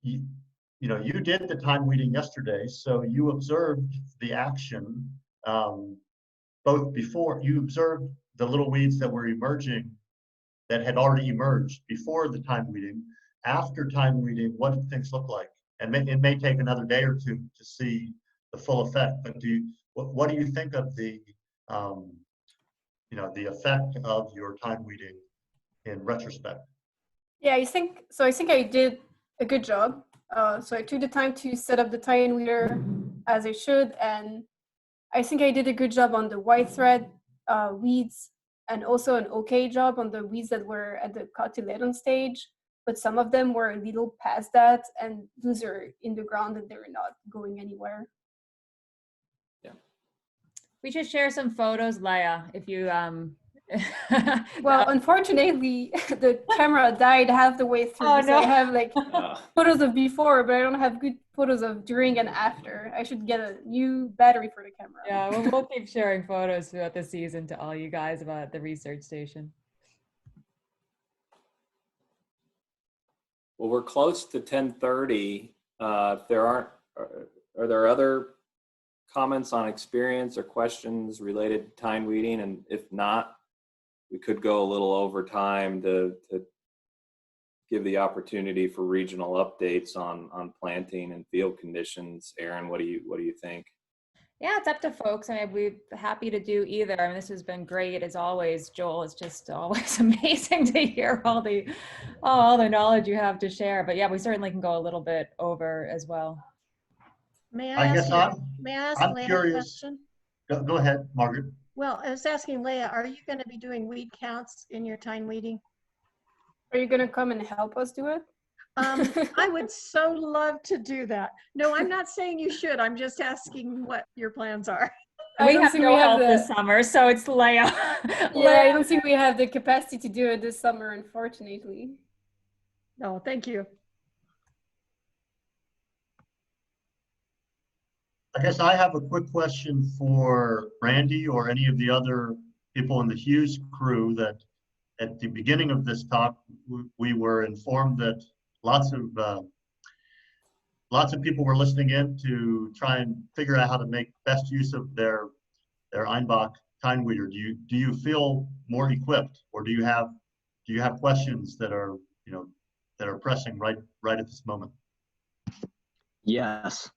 you did the tine weeding yesterday, so you observed the action both before. You observed the little weeds that were emerging, that had already emerged before the tine weeding. After tine weeding, what did things look like? And it may take another day or two to see the full effect, but what do you think of the the effect of your tine weeding in retrospect? Yeah, I think I did a good job. So I took the time to set up the tine weeder as I should, and I think I did a good job on the white thread weeds, and also an okay job on the weeds that were at the cotyledon stage. But some of them were a little past that, and those are in the ground and they're not going anywhere. We should share some photos, Leia, if you Well, unfortunately, the camera died half the way through. Oh, So no. I have like photos of before, but I don't have good photos of during and after. I should get a new battery for the camera. Yeah, we'll keep sharing photos throughout the season to all you guys about the research station. Well, we're close to 10:30. If there aren't, are there other comments on experience or questions related to tine weeding? And if not, we could go a little over time to give the opportunity for regional updates on planting and field conditions. Aaron, what do you think? Yeah, it's up to folks. I mean, we're happy to do either. I mean, this has been great as always, Joel. It's just always amazing to hear all the knowledge you have to share. But yeah, we certainly can go a little bit over as well. May I I guess ask I'm Leah a curious. question? Go ahead, Margaret. Well, I was asking Leah, are you going to be doing weed counts in your tine weeding? Are you gonna come and help us do it? I would so love to do that. No, I'm not saying you should. I'm just asking what your plans are. We have no help this summer, so it's Leia. Yeah, I don't think we have the capacity to do it this summer, unfortunately. No, thank you. I guess I have a quick question for Randy or any of the other people in the Hughes crew. That at the beginning of this talk, we were informed that lots of people were listening in to try and figure out how to make best use of their Einbach tine weeder. Do you feel more equipped, or do you have questions that are pressing right at this moment? Yes.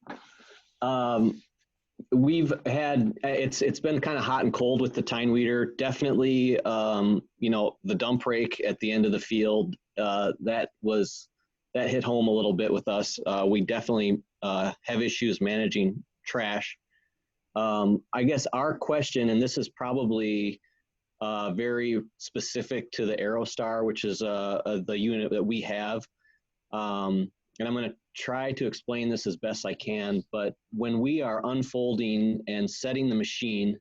We've had, it's been kind of hot and cold with the tine weeder. Definitely, the dump rake at the end of the field, that hit home a little bit with us. We definitely have issues managing trash. I guess our question, and this is probably very specific to the Aerostar, which is the unit that we have. And I'm going to try to explain this as best I can, but when we are unfolding and setting the machine,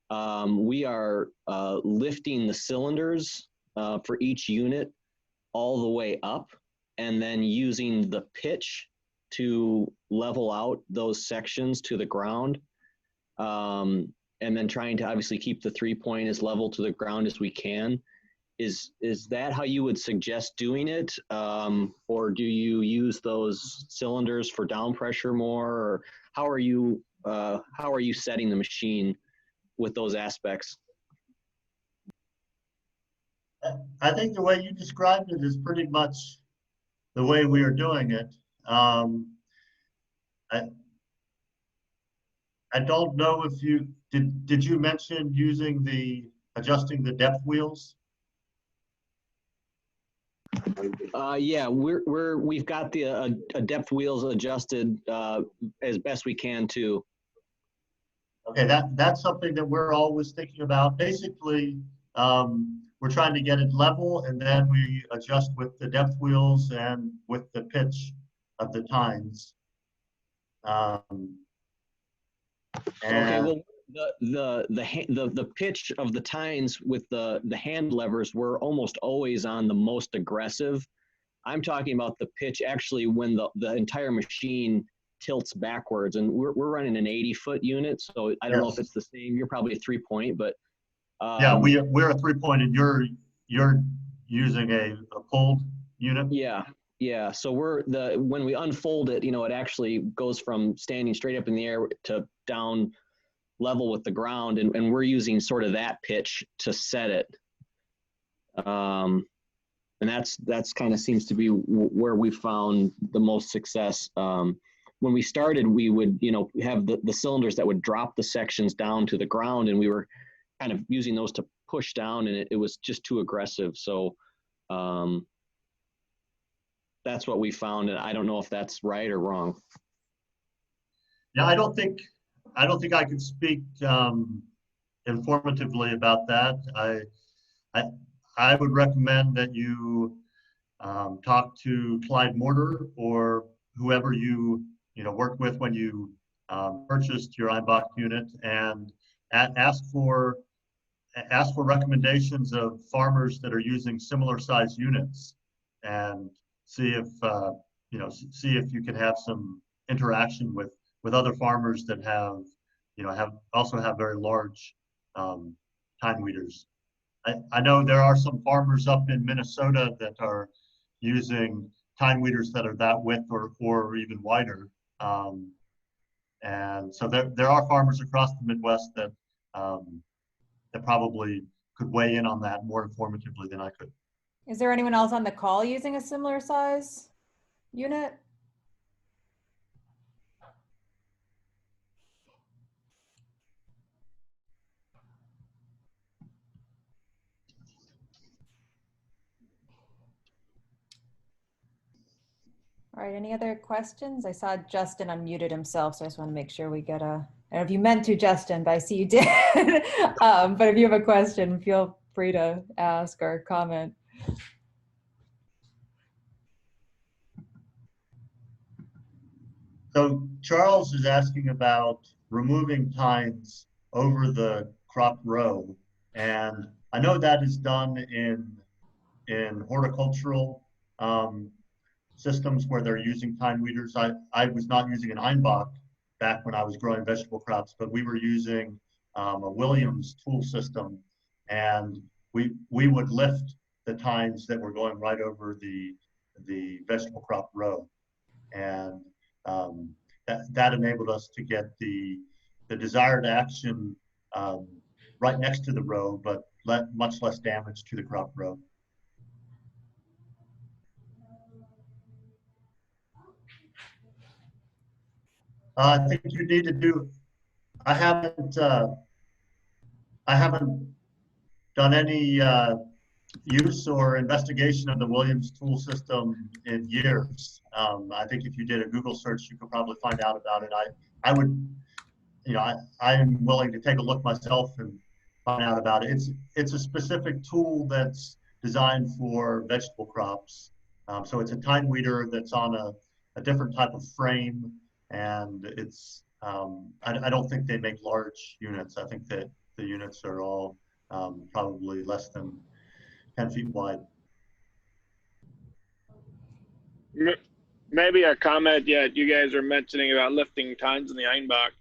we are lifting the cylinders for each unit all the way up, and then using the pitch to level out those sections to the ground. And then trying to obviously keep the 3-point as level to the ground as we can. Is that how you would suggest doing it? Or do you use those cylinders for down pressure more? Or how are you setting the machine with those aspects? I think the way you described it is pretty much the way we are doing it. I don't know if you did you mention using adjusting the depth wheels? Yeah, we've got the depth wheels adjusted as best we can too. Okay, that's something that we're always thinking about. Basically, we're trying to get it level, and then we adjust with the depth wheels and with the pitch of the tines. Okay, well, the pitch of the tines with the hand levers were almost always on the most aggressive. I'm talking about the pitch actually when the entire machine tilts backwards, and we're running an 80-foot unit, so I don't know if it's the same. You're probably a 3-point, but yeah, we're a 3-point, and you're using a pulled unit. Yeah. So when we unfold it, it actually goes from standing straight up in the air to down level with the ground, and we're using sort of that pitch to set it. And that's kind of seems to be where we found the most success. When we started, we would, have the cylinders that would drop the sections down to the ground, and we were kind of using those to push down, and it was just too aggressive. So that's what we found, and I don't know if that's right or wrong. Yeah, I don't think I could speak informatively about that. I would recommend that you talk to Clyde Mortar or whoever you worked with when you purchased your Einbach unit, and ask for recommendations of farmers that are using similar size units, and see if you can have some interaction with other farmers that have very large tine weeders. I know there are some farmers up in Minnesota that are using tine weeders that are that width or even wider. And so there are farmers across the Midwest that probably could weigh in on that more informatively than I could. Is there anyone else on the call using a similar size unit? All right, any other questions? I saw Justin unmuted himself, so I just want to make sure we get a, I don't know if you meant to, Justin, but I see you did. But if you have a question, feel free to ask or comment. So Charles is asking about removing tines over the crop row, and I know that is done in horticultural systems where they're using tine weeders. I was not using an Einbach back when I was growing vegetable crops, but we were using a Williams tool system, and we would lift the tines that were going right over the vegetable crop row, and that enabled us to get the desired action right next to the row, but much less damage to the crop row. I think you need to do. I haven't done any use or investigation of the Williams tool system in years. I think if you did a Google search, you could probably find out about it. I would, I'm willing to take a look myself and find out about it. It's a specific tool that's designed for vegetable crops. So it's a tine weeder that's on a different type of frame, and it's I don't think they make large units. I think that the units are all probably less than 10 feet wide. Maybe a comment. Yeah, you guys are mentioning about lifting tines in the Einbach.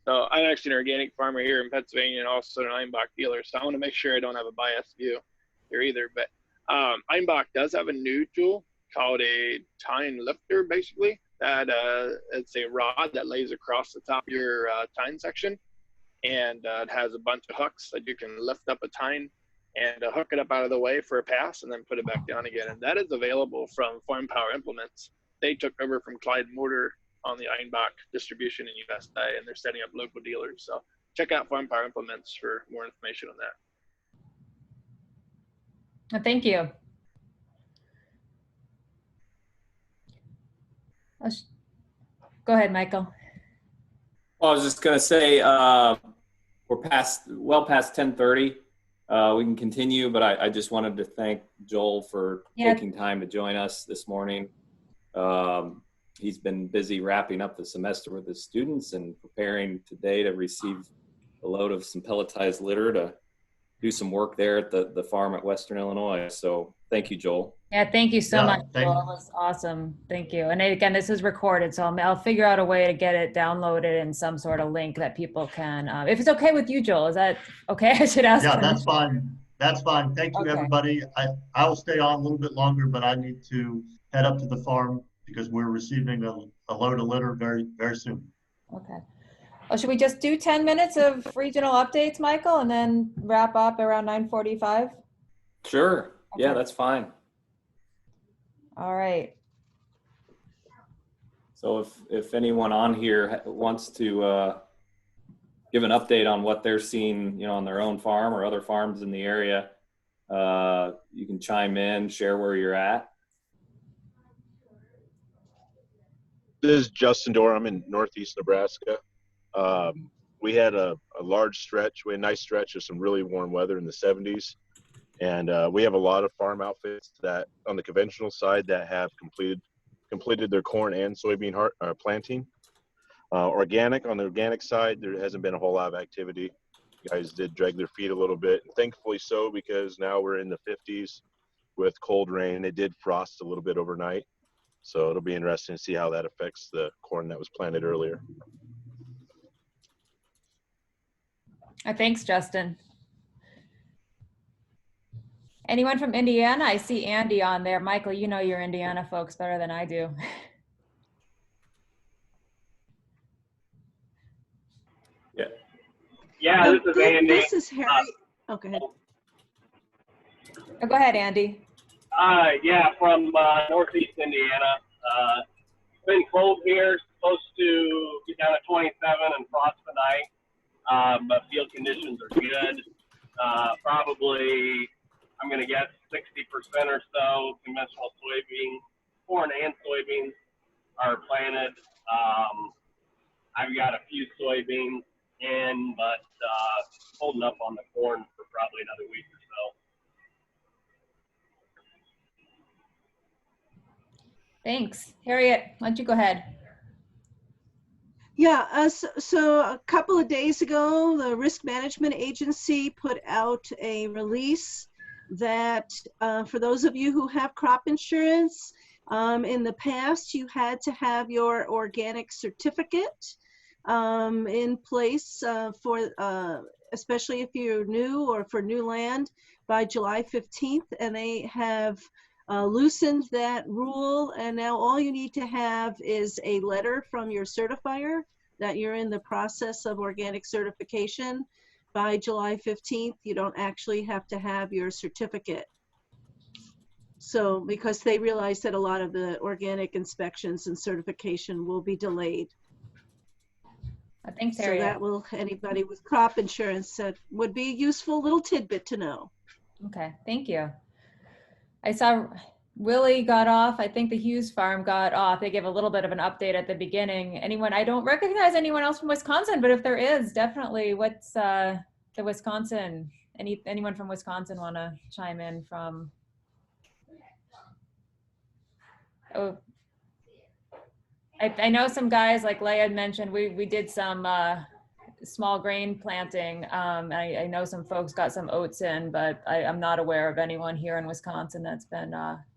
So I'm actually an organic farmer here in Pennsylvania and also an Einbach dealer. So I want to make sure I don't have a biased view here either. But Einbach does have a new tool called a tine lifter, basically. That it's a rod that lays across the top of your tine section, and it has a bunch of hooks that you can lift up a tine and hook it up out of the way for a pass and then put it back down again. And that is available from Farm Power Implements. They took over from Clyde Mortar on the Einbach distribution in USA, and they're setting up local dealers. So check out Farm Power Implements for more information on that. Well, thank you. Go ahead, Michael. Well, I was just going to say we're well past 10:30. we can continue, but I just wanted to thank Joel for taking time to join us this morning. He's been busy wrapping up the semester with his students and preparing today to receive a load of some pelletized litter to do some work there at the farm at Western Illinois. So thank you, Joel. Yeah, thank you so much, Joel. It was awesome. Thank you. And again, this is recorded, so I'll figure out a way to get it downloaded in some sort of link that people can, if it's okay with you, Joel, is that okay? I should ask. Yeah, that's fine. That's fine. Thank you, everybody. I will stay on a little bit longer, but I need to head up to the farm because we're receiving a load of litter very, very soon. Okay. Well, should we just do 10 minutes of regional updates, Michael, and then wrap up around 9:45? Sure. Okay. Yeah, that's fine. All right. So if anyone on here wants to give an update on what they're seeing, on their own farm or other farms in the area, you can chime in, share where you're at. This is Justin Dorr. I'm in Northeast Nebraska. We had a large stretch. We had a nice stretch of some really warm weather in the 70s. And we have a lot of farm outfits that on the conventional side that have completed their corn and soybean planting. Organic, on the organic side, there hasn't been a whole lot of activity. You guys did drag their feet a little bit, and thankfully so, because now we're in the 50s with cold rain. It did frost a little bit overnight. So it'll be interesting to see how that affects the corn that was planted earlier. Thanks, Justin. Anyone from Indiana? I see Andy on there. Michael, you know your Indiana folks better than I do. Yeah. Yeah, this is Andy. This is Harry. Oh, go ahead. Oh, go ahead, Andy. Yeah, from Northeast Indiana. It's been cold here. Supposed to get down to 27 and frost tonight, but field conditions are good. Probably, I'm going to guess 60% or so conventional soybean, corn and soybeans are planted. I've got a few soybeans in, but holding up on the corn for probably another week or so. Thanks. Harriet, why don't you go ahead? Yeah, so a couple of days ago, the Risk Management Agency put out a release that for those of you who have crop insurance, in the past you had to have your organic certificate in place for especially if you're new or for new land by July 15th, and they have loosened that rule, and now all you need to have is a letter from your certifier that you're in the process of organic certification. By July 15th, you don't actually have to have your certificate. So, because they realize that a lot of the organic inspections and certification will be delayed. Thanks, So Harriet. that will, anybody with crop insurance, that would be a useful little tidbit to know. Okay, thank you. I saw Willie got off. I think the Hughes farm got off. They gave a little bit of an update at the beginning. Anyone, I don't recognize anyone else from Wisconsin, but if there is, definitely what's the Wisconsin, anyone from Wisconsin want to chime in from? Oh, I know some guys like Leah had mentioned, we did some small grain planting. I know some folks got some oats in, but I'm not aware of anyone here in Wisconsin that's been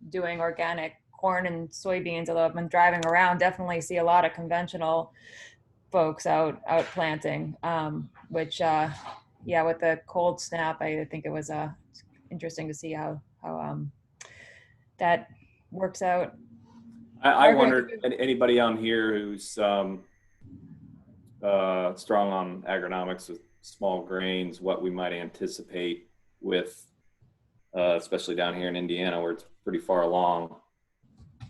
doing organic corn and soybeans, although I've been driving around, definitely see a lot of conventional folks out planting, which, yeah, with the cold snap, I think it was interesting to see how that works out. I wondered, anybody on here who's strong on agronomics with small grains, what we might anticipate with, especially down here in Indiana, where it's pretty far along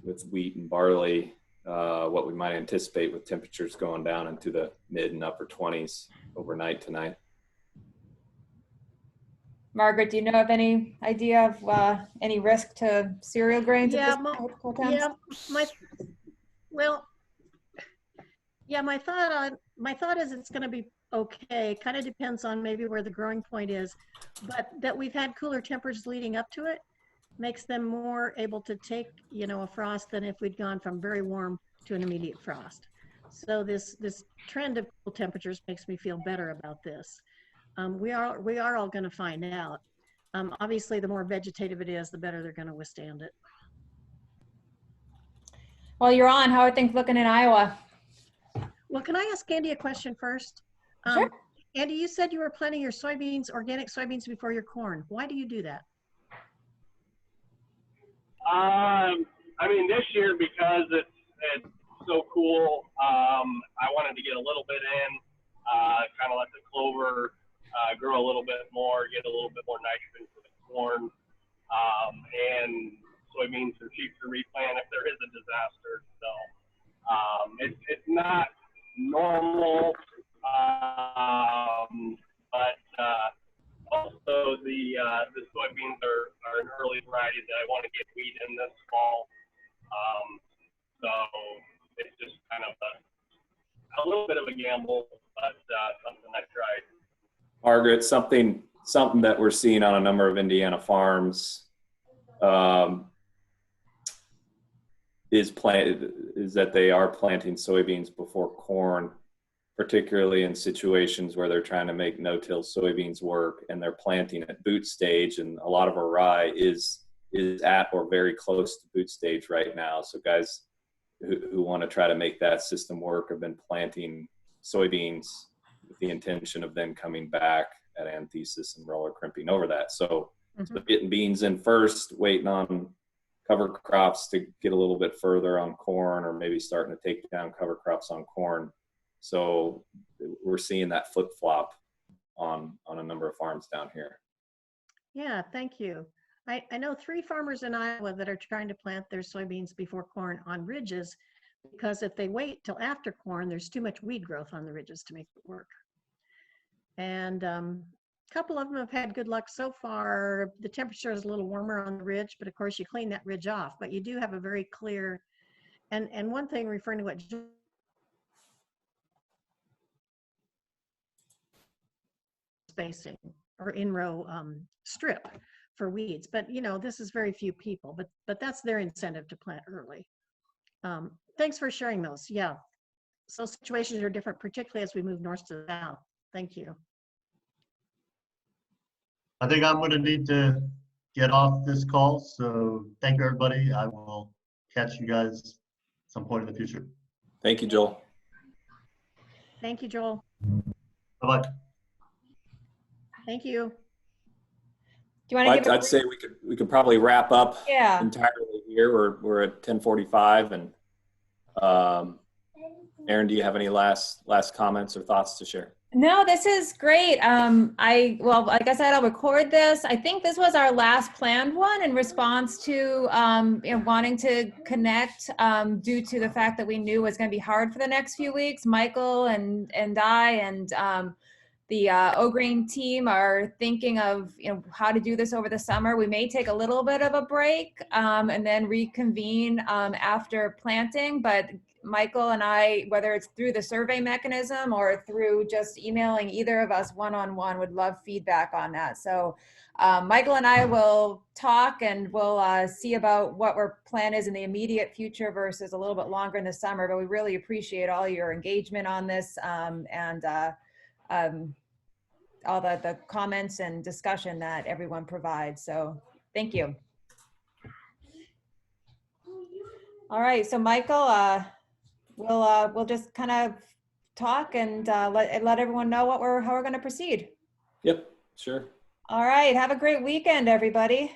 with wheat and barley, what we might anticipate with temperatures going down into the mid and upper 20s overnight tonight. Margaret, do you know of any idea of any risk to cereal grains? Yeah, at this point? my thought is it's going to be okay. Kind of depends on maybe where the growing point is, but that we've had cooler temperatures leading up to it makes them more able to take, you know, a frost than if we'd gone from very warm to an immediate frost. So this trend of cool temperatures makes me feel better about this. We are all going to find out. Obviously, the more vegetative it is, the better they're going to withstand it. Well, you're on. How are things looking in Iowa? Well, can I ask Andy a question first? Sure. Andy, you said you were planting your soybeans, organic soybeans, before your corn. Why do you do that? I mean, this year, because it's so cool, I wanted to get a little bit in, kind of let the clover grow a little bit more, get a little bit more nitrogen for the corn. And soybeans are cheap to replant if there is a disaster. So it's not normal, but also the soybeans are an early variety that I want to get wheat in this fall. So it's just kind of a little bit of a gamble, but something I tried. Margaret, something that we're seeing on a number of Indiana farms is that they are planting soybeans before corn, particularly in situations where they're trying to make no-till soybeans work, and they're planting at boot stage, and a lot of our rye is at or very close to boot stage right now. So guys who want to try to make that system work have been planting soybeans with the intention of then coming back at anthesis and roller crimping over that. So, so getting beans in first, waiting on cover crops to get a little bit further on corn, or maybe starting to take down cover crops on corn. So we're seeing that flip-flop on a number of farms down here. Yeah, thank you. I know 3 farmers in Iowa that are trying to plant their soybeans before corn on ridges, because if they wait till after corn, there's too much weed growth on the ridges to make it work. And a couple of them have had good luck so far. The temperature is a little warmer on the ridge, but of course you clean that ridge off, but you do have a very clear, and one thing referring to what spacing or in-row strip for weeds. But you know, this is very few people, but that's their incentive to plant early. Thanks for sharing those. Yeah. So situations are different, particularly as we move north to the south. Thank you. I think I'm going to need to get off this call. So thank you, everybody. I will catch you guys at some point in the future. Thank you, Joel. Thank you, Joel. Bye-bye. Thank you. Do you want to give I'd say we could probably wrap up Yeah. entirely here. We're at 10:45, and Erin, do you have any last comments or thoughts to share? No, this is great. Well, like I said, I'll record this. I think this was our last planned one in response to you know, wanting to connect due to the fact that we knew it was going to be hard for the next few weeks. Michael and I and the OGRAIN team are thinking of, you know, how to do this over the summer. We may take a little bit of a break and then reconvene after planting, but Michael and I, whether it's through the survey mechanism or through just emailing either of us one-on-one, would love feedback on that. So Michael and I will talk, and we'll see about what our plan is in the immediate future versus a little bit longer in the summer, but we really appreciate all your engagement on this and all the comments and discussion that everyone provides. So thank you. All right, so Michael, we'll just kind of talk and let everyone know how we're going to proceed. Yep, sure. All right, have a great weekend, everybody.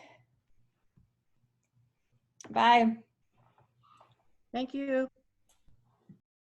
Bye. Thank you.